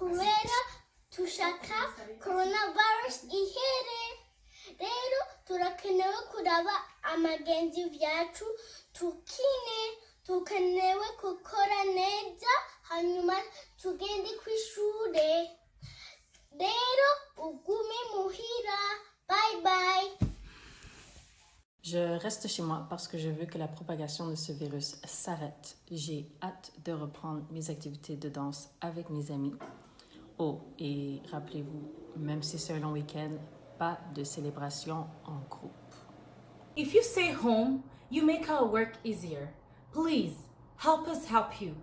kubera tushaka coronavirus ihere. Rero turakenewe kuraba amagenzi vyacu tukine, tukenewe gukora neza hanyuma tugende kw'ishure. Rero ugume muhira. Bye bye. Je reste chez moi parce que je veux que la propagation de ce virus s'arrête. J'ai hâte de reprendre mes activités de danse avec mes amis. Oh, et rappelez-vous, même si c'est un long week-end, pas de célébration en groupe. If you stay home, you make our work easier. Please, help us help you.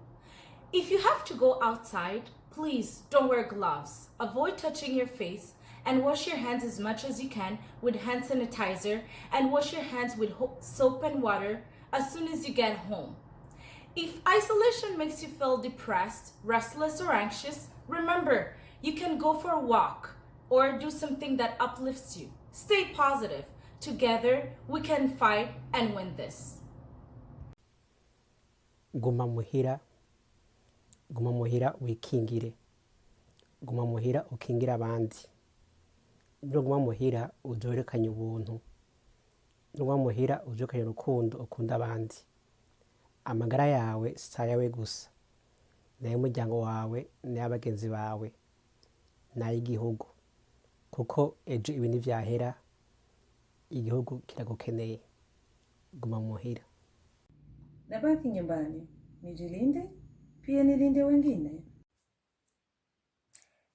If you have to go outside, please don't wear gloves. Avoid touching your face and wash your hands as much as you can with hand sanitizer, and wash your hands with soap and water as soon as you get home. If isolation makes you feel depressed, restless, or anxious, remember, you can go for a walk or do something that uplifts you. Stay positive. Together, we can fight and win this. Guma muhira wikingire. Guma muhira ukingire abandi. Guma muhira uzorekanye ubuntu. Guma muhira uzorekanye urukundo ukunda abandi. Amagara yawe sayawe gusa. N'ay'umuryango wawe, n'ay'abagenzi bawe, n'ay'igihugu. Kuko ejo ibintu vyahera, igihugu kiragukeneye. Guma muhira. Nabaki nyumbani, nijilinde, pia nilinde wengine.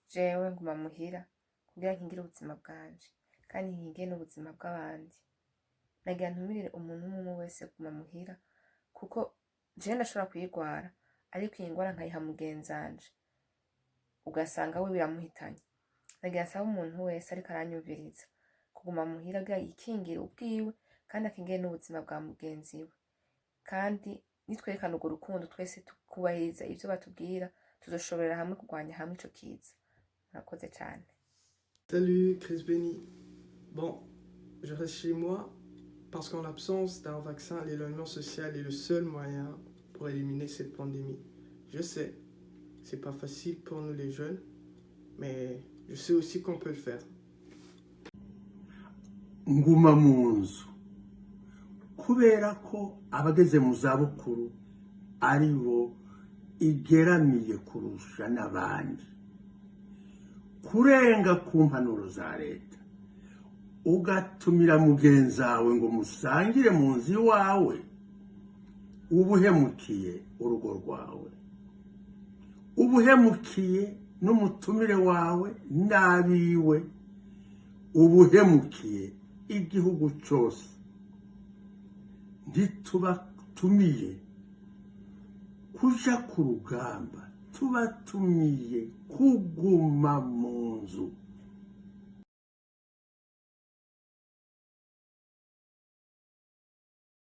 Jewe nguma muhira kugira nkingire ubuzima bwanje kandi nkingire n'ubuzima bw'abandi. Nagira ntumirire umuntu umwe wese guma muhira kuko jewe ndashobora kuyigwara ariko iyi ngwara nkayiha mugenzanje ugasanga we biramuhitanye. Nagira nsaba umuntu wese ariko aranyumviriza kuguma muhira kugira yikingire ubwiwe kandi akingire n'ubuzima bwa mugenzi we. Kandi nitwerekana urwo rukundo twese tukubahiriza ivyo batubwira, tuzoshobora hamwe kurwanya hamwe ico kiza. Murakoze cyane. Salut Chris Benny. Bon, je reste chez moi parce qu'en l'absence d'un vaccin, l'éloignement social est le seul moyen pour éliminer cette pandémie. Je sais, c'est pas facile pour nous les jeunes, mais je sais aussi qu'on peut le faire. Nguma munzu kubera ko abageze mu zabukuru ari bo igeramiye kurusha n'abandi. Kurenga ku mpanuro za leta ugatumira mugenzawe ngo musangire mu nzu iwawe, ubuhemukiye urugo rwawe, ubuhemukiye n'umutumire wawe n'abiwe, ubuhemukiye igihugu cyose. Ntitubatumiye kuja ku rugamba, tubatumiye kuguma mu nzu.